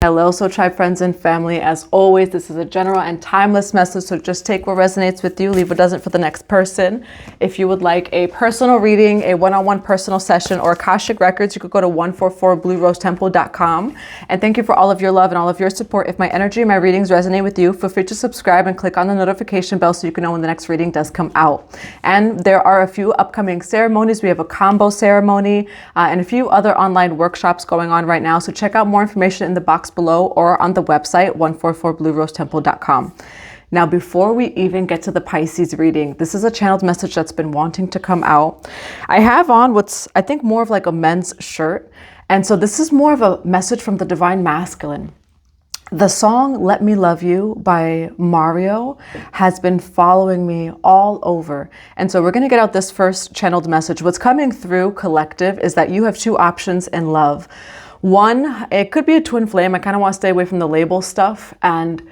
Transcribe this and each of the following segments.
Hello, Soul Tribe friends and family. As always, this is a general and timeless message, so just take what resonates with you, leave what doesn't for the next person. If you would like a personal reading, a one-on-one personal session, or Akashic Records, you could go to 144bluerosetemple.com. And thank you for all of your love and all of your support. If my energy and my readings resonate with you, feel free to subscribe and click on the notification bell so you can know when the next reading does come out. And there are a few upcoming ceremonies. We have a combo ceremony and a few other online workshops going on right now. So check out more information in the box below or on the website 144bluerosetemple.com. Now, before we even get to the Pisces reading, this is a channeled message that's been wanting to come out. I have on what's, I think, more of like a men's shirt. And so this is more of a message from the Divine Masculine. The song Let Me Love You by Mario has been following me all over. And so we're going to get out this first channeled message. What's coming through collective is that you have two options in love. One, it could be a twin flame. I kind of want to stay away from the label stuff. And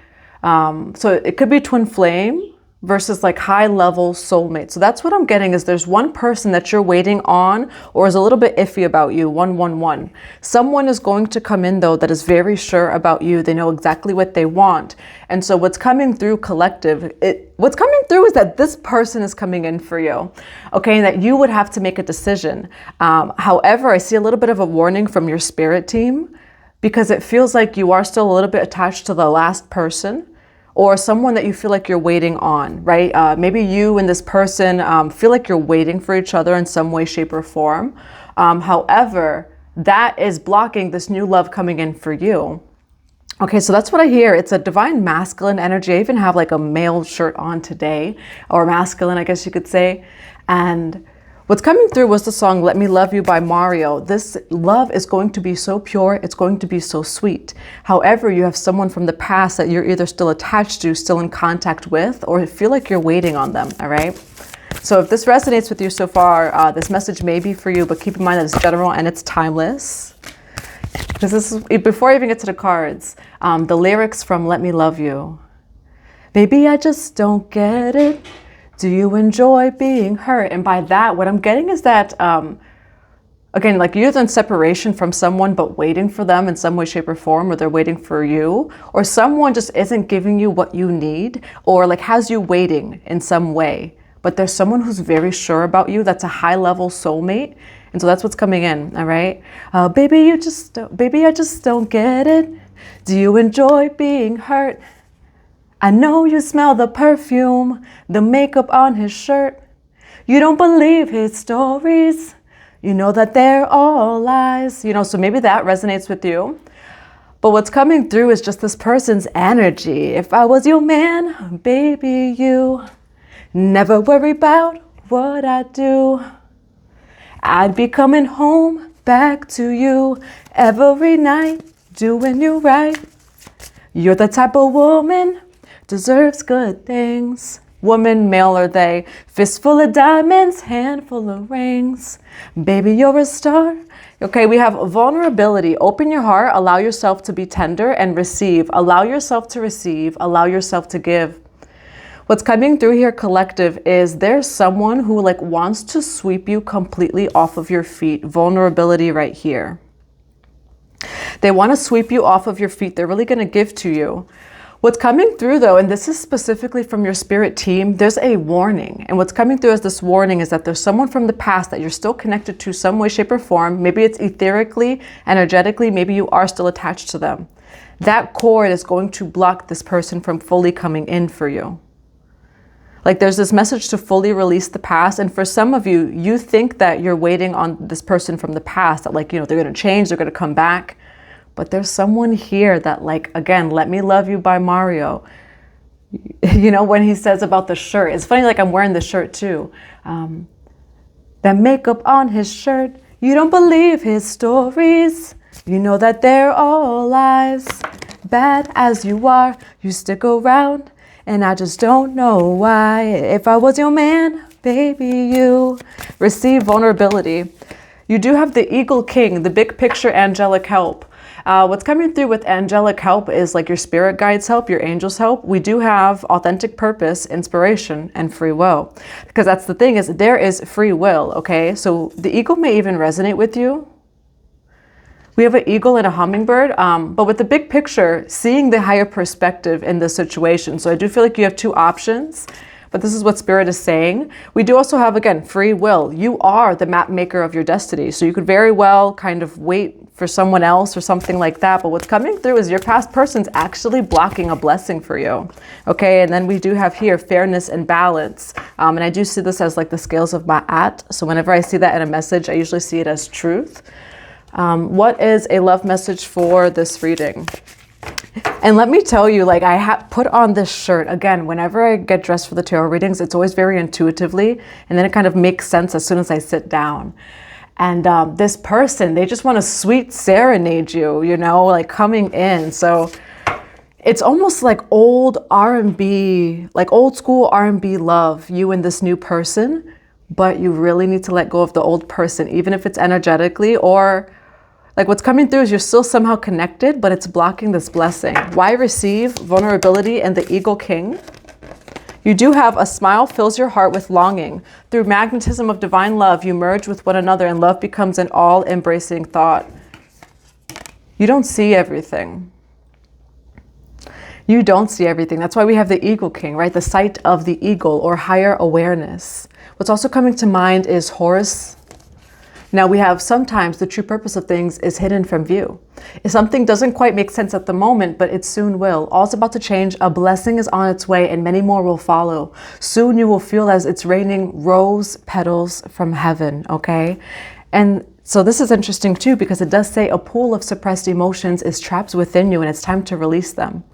so it could be twin flame versus like high level soulmate. So that's what I'm getting is there's one person that you're waiting on or is a little bit iffy about you, 111. Someone is going to come in though that is very sure about you. They know exactly what they want. And so what's coming through collective, what's coming through is that this person is coming in for you, okay, and that you would have to make a decision. However, I see a little bit of a warning from your spirit team because it feels like you are still a little bit attached to the last person, or someone that you feel like you're waiting on, right? Maybe you and this person feel like you're waiting for each other in some way, shape, or form. However, that is blocking this new love coming in for you. Okay, so that's what I hear. It's a divine masculine energy. I even have like a male shirt on today, or masculine, I guess you could say. And what's coming through was the song Let Me Love You by Mario. This love is going to be so pure. It's going to be so sweet. However, you have someone from the past that you're either still attached to, still in contact with, or feel like you're waiting on them, all right? So if this resonates with you so far, this message may be for you, but keep in mind that it's general and it's timeless. Because this is, before I even get to the cards, the lyrics from Let Me Love You. Baby, I just don't get it. Do you enjoy being hurt? And by that, what I'm getting is that, again, like you're in separation from someone, but waiting for them in some way, shape, or form, or they're waiting for you, or someone just isn't giving you what you need, or like has you waiting in some way. But there's someone who's very sure about you. That's a high level soulmate. And so that's what's coming in. All right. Baby, I just don't get it. Do you enjoy being hurt? I know you smell the perfume, the makeup on his shirt. You don't believe his stories. You know that they're all lies. You know, so maybe that resonates with you. But what's coming through is just this person's energy. If I was your man, baby, you never worry about what I do. I'd be coming home back to you every night, doing you right. You're the type of woman deserves good things. Woman, male or they, fistful of diamonds, handful of rings. Baby, you're a star. Okay, we have vulnerability. Open your heart, allow yourself to be tender and receive. Allow yourself to receive, allow yourself to give. What's coming through here collective is there's someone who like wants to sweep you completely off of your feet. Vulnerability right here. They want to sweep you off of your feet. They're really going to give to you. What's coming through though, and this is specifically from your spirit team, there's a warning. And what's coming through as this warning is that there's someone from the past that you're still connected to some way, shape, or form. Maybe it's etherically, energetically, maybe you are still attached to them. That cord is going to block this person from fully coming in for you. Like there's this message to fully release the past. And for some of you, you think that you're waiting on this person from the past, that like, you know, they're going to change, they're going to come back. But there's someone here that like, again, Let Me Love You by Mario. You know, when he says about the shirt, it's funny, like I'm wearing the shirt too. That makeup on his shirt, you don't believe his stories. You know that they're all lies. Bad as you are, you stick around. And I just don't know why. If I was your man, baby, you receive vulnerability. You do have the Eagle King, the big picture angelic help. What's coming through with angelic help is like your spirit guides help, your angels help. We do have authentic purpose, inspiration, and free will. Because that's the thing is there is free will, okay? So the eagle may even resonate with you. We have an eagle and a hummingbird, but with the big picture, seeing the higher perspective in this situation. So I do feel like you have two options, but this is what Spirit is saying. We do also have, again, free will. You are the map maker of your destiny. So you could very well kind of wait for someone else or something like that. But what's coming through is your past person's actually blocking a blessing for you. Okay, and then we do have here fairness and balance. And I do see this as like the scales of Ma'at. So whenever I see that in a message, I usually see it as truth. What is a love message for this reading? And let me tell you, like, I have put on this shirt again, whenever I get dressed for the tarot readings, it's always very intuitively, and then it kind of makes sense as soon as I sit down. And this person, they just want to sweet serenade you, you know, like coming in. So it's almost like old R&B, like old school R&B love, you and this new person, but you really need to let go of the old person, even if it's energetically, or like what's coming through is you're still somehow connected, but it's blocking this blessing. Why receive vulnerability and the Eagle King? You do have a smile fills your heart with longing. Through magnetism of divine love, you merge with one another and love becomes an all-embracing thought. You don't see everything. You don't see everything. That's why we have the Eagle King, right? The sight of the eagle or higher awareness. What's also coming to mind is Horus. Now we have sometimes the true purpose of things is hidden from view. If something doesn't quite make sense at the moment, but it soon will. All's about to change. A blessing is on its way and many more will follow. Soon you will feel as it's raining rose petals from heaven, okay? And so this is interesting too, because it does say a pool of suppressed emotions is trapped within you and it's time to release them.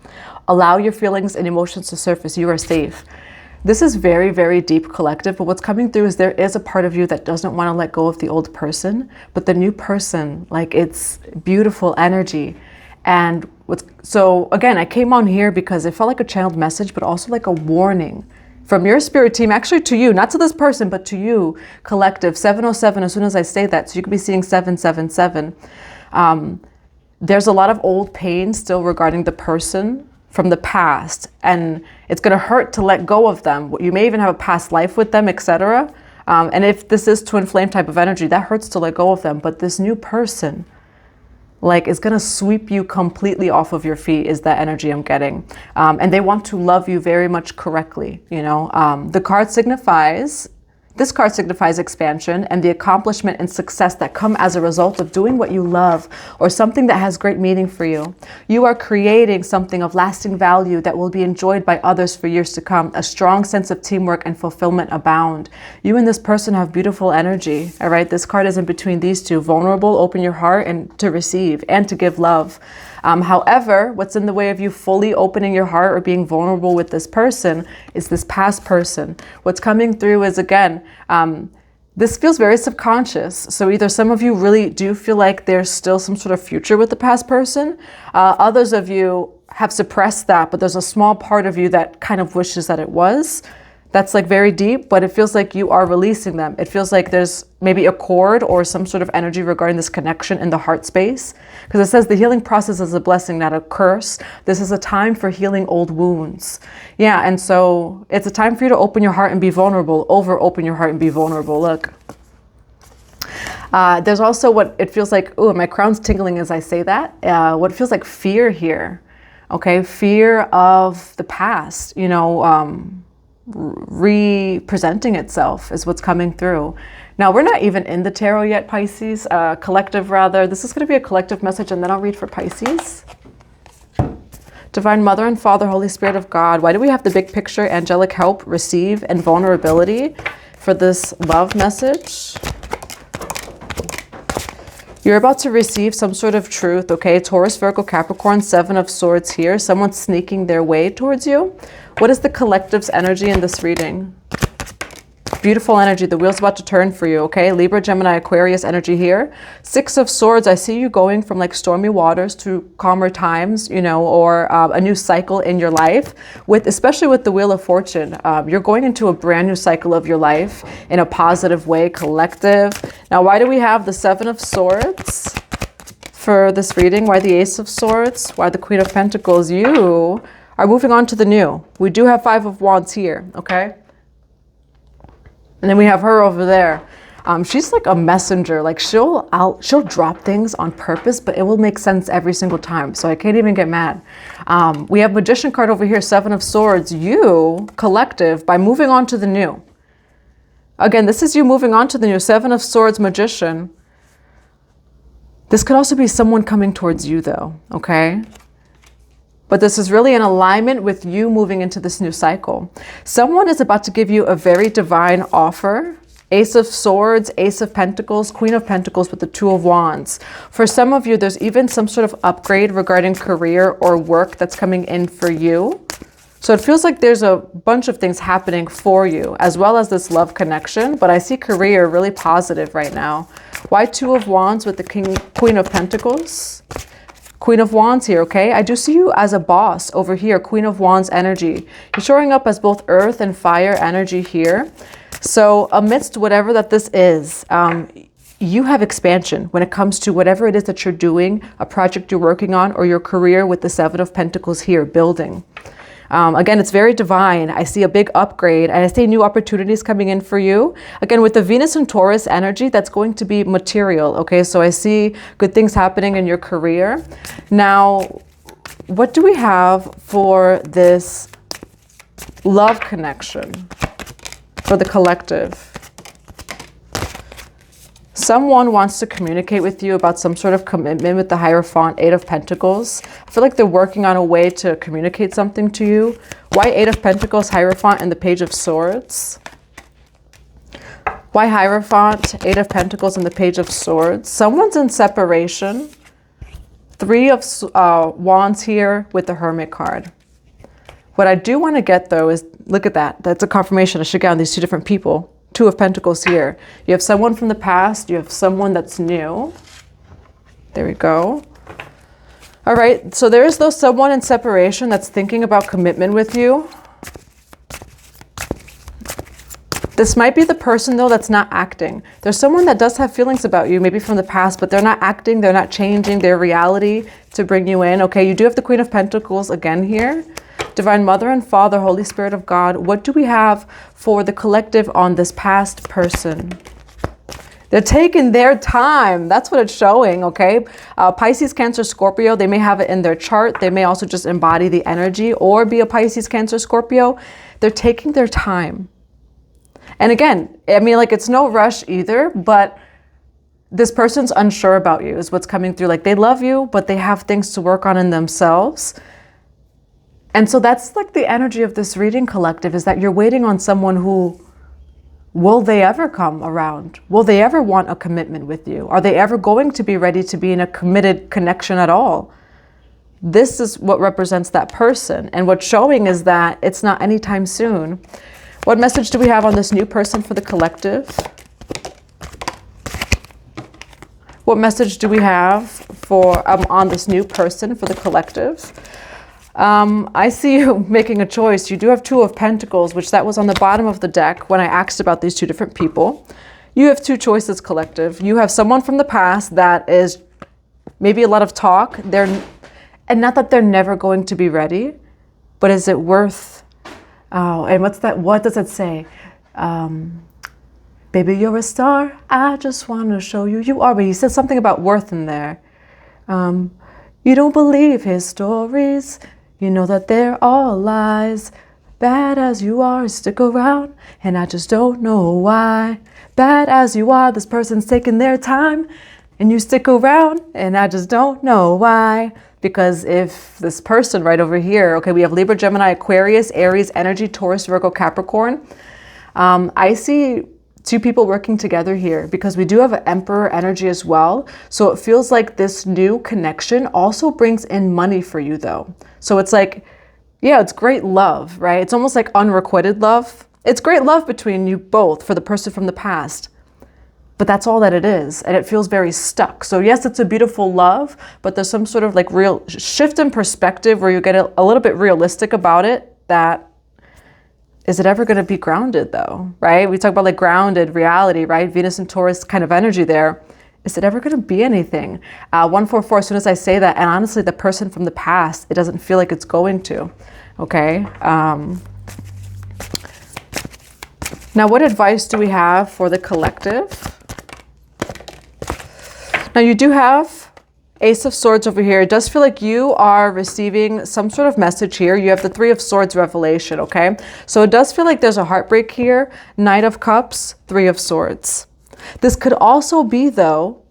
Allow your feelings and emotions to surface. You are safe. This is very, very deep collective, but what's coming through is there is a part of you that doesn't want to let go of the old person, but the new person, like it's beautiful energy. And so again, I came on here because it felt like a channeled message, but also like a warning from your spirit team, actually to you, not to this person, but to you, collective, 707, as soon as I say that, so you could be seeing 777. There's a lot of old pain still regarding the person from the past, and it's going to hurt to let go of them. You may even have a past life with them, etc. And if this is twin flame type of energy, that hurts to let go of them. But this new person, like, is going to sweep you completely off of your feet, is that energy I'm getting. And they want to love you very much correctly, you know. This card signifies expansion and the accomplishment and success that come as a result of doing what you love or something that has great meaning for you. You are creating something of lasting value that will be enjoyed by others for years to come. A strong sense of teamwork and fulfillment abound. You and this person have beautiful energy, all right? This card is in between these two. Vulnerable, open your heart and to receive and to give love. However, what's in the way of you fully opening your heart or being vulnerable with this person is this past person. What's coming through is, again, this feels very subconscious. So either some of you really do feel like there's still some sort of future with the past person. Others of you have suppressed that, but there's a small part of you that kind of wishes that it was. That's like very deep, but it feels like you are releasing them. It feels like there's maybe a cord or some sort of energy regarding this connection in the heart space. Because it says the healing process is a blessing, not a curse. This is a time for healing old wounds. Yeah, and so it's a time for you to open your heart and be vulnerable. Open your heart and be vulnerable. Look. There's also what it feels like, ooh, my crown's tingling as I say that. What feels like fear here. Okay, fear of the past, you know, representing itself is what's coming through. Now, we're not even in the tarot yet, Pisces, collective rather. This is going to be a collective message, and then I'll read for Pisces. Divine Mother and Father, Holy Spirit of God, why do we have the big picture, angelic help, receive, and vulnerability for this love message? You're about to receive some sort of truth, okay? Taurus, Virgo, Capricorn, 7 of Swords here. Someone's sneaking their way towards you. What is the collective's energy in this reading? Beautiful energy. The wheel's about to turn for you, okay? Libra, Gemini, Aquarius energy here. 6 of Swords. I see you going from like stormy waters to calmer times, you know, or a new cycle in your life, especially with the Wheel of Fortune. You're going into a brand new cycle of your life in a positive way, collective. Now, why do we have the 7 of Swords for this reading? Why the Ace of Swords? Why the Queen of Pentacles? You are moving on to the new. We do have 5 of Wands here, okay? And then we have her over there. She's like a messenger. Like she'll drop things on purpose, but it will make sense every single time. So I can't even get mad. We have Magician card over here, 7 of Swords. You, collective, by moving on to the new. Again, this is you moving on to the new. 7 of Swords, Magician. This could also be someone coming towards you though, okay? But this is really in alignment with you moving into this new cycle. Someone is about to give you a very divine offer. Ace of Swords, Ace of Pentacles, Queen of Pentacles with the 2 of Wands. For some of you, there's even some sort of upgrade regarding career or work that's coming in for you. So it feels like there's a bunch of things happening for you, as well as this love connection. But I see career really positive right now. Why 2 of Wands with the Queen of Pentacles? Queen of Wands here, okay? I do see you as a boss over here, Queen of Wands energy. You're showing up as both earth and fire energy here. So amidst whatever that this is, you have expansion when it comes to whatever it is that you're doing, a project you're working on, or your career with the 7 of Pentacles here, building. Again, it's very divine. I see a big upgrade and I see new opportunities coming in for you. Again, with the Venus and Taurus energy, that's going to be material. Okay, so I see good things happening in your career. Now, what do we have for this love connection for the collective? Someone wants to communicate with you about some sort of commitment with the Hierophant, 8 of Pentacles. I feel like they're working on a way to communicate something to you. Why 8 of Pentacles, Hierophant, and the Page of Swords? Why Hierophant, 8 of Pentacles, and the Page of Swords? Someone's in separation. 3 of Wands here with the Hermit card. What I do want to get, though, is, look at that. That's a confirmation. I should get on these 2 different people. 2 of Pentacles here. You have someone from the past. You have someone that's new. There we go. All right. So there is though someone in separation that's thinking about commitment with you. This might be the person though that's not acting. There's someone that does have feelings about you, maybe from the past, but they're not acting. They're not changing their reality to bring you in. Okay. You do have the Queen of Pentacles again here. Divine Mother and Father, Holy Spirit of God, what do we have for the collective on this past person? They're taking their time. That's what it's showing, okay? Pisces, Cancer, Scorpio, they may have it in their chart. They may also just embody the energy or be a Pisces, Cancer, Scorpio. They're taking their time. And again, I mean, like, it's no rush either, but this person's unsure about you is what's coming through. Like, they love you, but they have things to work on in themselves. And so that's like the energy of this reading, collective, is that you're waiting on someone who, will they ever come around? Will they ever want a commitment with you? Are they ever going to be ready to be in a committed connection at all? This is what represents that person. And what's showing is that it's not anytime soon. What message do we have on this new person for the collective? What message do we have for on this new person for the collective? I see you making a choice. You do have 2 of Pentacles, which that was on the bottom of the deck when I asked about these 2 different people. You have 2 choices, collective. You have someone from the past that is maybe a lot of talk. And not that they're never going to be ready, but is it worth, oh, and what's that? What does it say? Baby, you're a star. I just want to show you you are. But he says something about worth in there. You don't believe his stories. You know that they're all lies. Bad as you are, stick around, and I just don't know why. Bad as you are, this person's taking their time, and you stick around, and I just don't know why. Because if this person right over here, okay, we have Libra, Gemini, Aquarius, Aries, Energy, Taurus, Virgo, Capricorn. I see 2 people working together here because we do have an Emperor energy as well. So it feels like this new connection also brings in money for you though. So it's like, yeah, it's great love, right? It's almost like unrequited love. It's great love between you both for the person from the past, but that's all that it is. And it feels very stuck. So yes, it's a beautiful love, but there's some sort of like real shift in perspective where you get a little bit realistic about it. That is it ever going to be grounded though, right? We talk about like grounded reality, right? Venus and Taurus kind of energy there. Is it ever going to be anything? 144, as soon as I say that, and honestly, the person from the past, it doesn't feel like it's going to, okay? Now, what advice do we have for the collective? Now, you do have Ace of Swords over here. It does feel like you are receiving some sort of message here. You have the Three of Swords revelation, okay? So it does feel like there's a heartbreak here. Knight of Cups, Three of Swords. This could also be, though,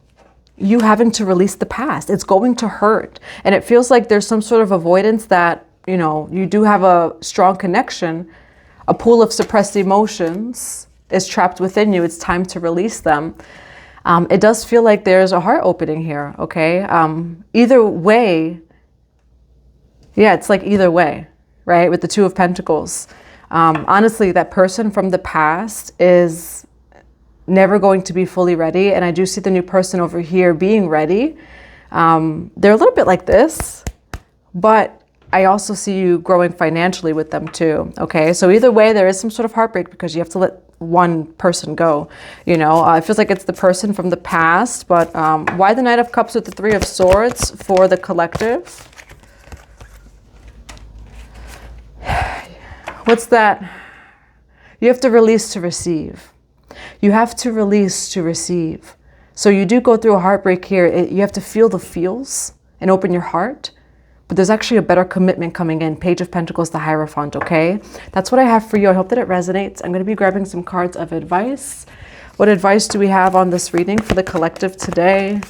you having to release the past. It's going to hurt. And it feels like there's some sort of avoidance that, you know, you do have a strong connection. A pool of suppressed emotions is trapped within you. It's time to release them. It does feel like there's a heart opening here, okay? Either way, yeah, it's like either way, right? With the Two of Pentacles. Honestly, that person from the past is never going to be fully ready. And I do see the new person over here being ready. They're a little bit like this, but I also see you growing financially with them too, okay? So either way, there is some sort of heartbreak because you have to let one person go, you know? It feels like it's the person from the past, but why the Knight of Cups with the Three of Swords for the collective? What's that? You have to release to receive. You have to release to receive. So you do go through a heartbreak here. You have to feel the feels and open your heart. But there's actually a better commitment coming in. Page of Pentacles, the Hierophant, okay? That's what I have for you. I hope that it resonates. I'm going to be grabbing some cards of advice. What advice do we have on this reading for the collective today?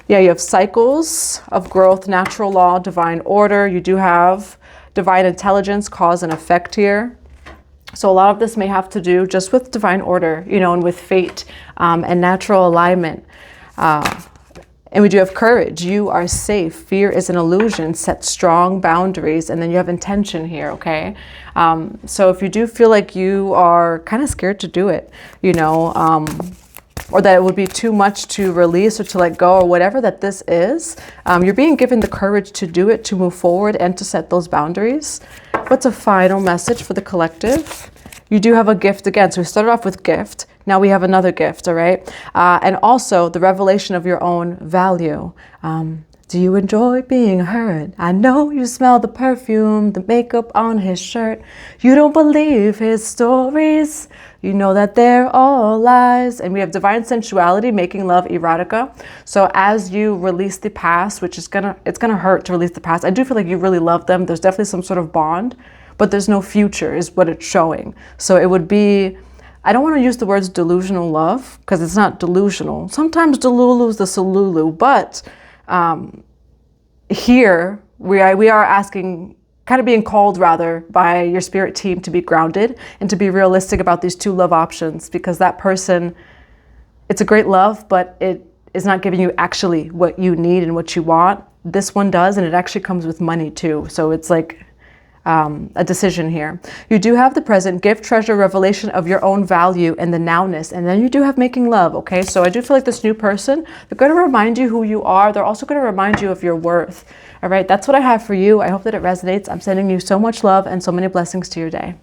Yeah, you have cycles of growth, natural law, divine order. You do have divine intelligence, cause and effect here. So a lot of this may have to do just with divine order, you know, and with fate and natural alignment. And we do have courage. You are safe. Fear is an illusion. Set strong boundaries. And then you have intention here, okay? So if you do feel like you are kind of scared to do it, you know, or that it would be too much to release or to let go or whatever that this is, you're being given the courage to do it, to move forward and to set those boundaries. What's a final message for the collective? You do have a gift again. So we started off with gift. Now we have another gift, all right? And also the revelation of your own value. Do you enjoy being heard? I know you smell the perfume, the makeup on his shirt. You don't believe his stories. You know that they're all lies. And we have divine sensuality, making love, erotica. So as you release the past, which is it's gonna hurt to release the past. I do feel like you really love them. There's definitely some sort of bond, but there's no future is what it's showing. So it would be, I don't want to use the words delusional love because it's not delusional. Sometimes Delulu's the Solulu, but here we are asking, kind of being called rather by your spirit team to be grounded and to be realistic about these two love options, because that person, it's a great love, but it is not giving you actually what you need and what you want. This one does, and it actually comes with money too. So it's like a decision here. You do have the present, gift, treasure, revelation of your own value and the nowness. And then you do have making love, okay? So I do feel like this new person, they're going to remind you who you are. They're also going to remind you of your worth. All right, that's what I have for you. I hope that it resonates. I'm sending you so much love and so many blessings to your day.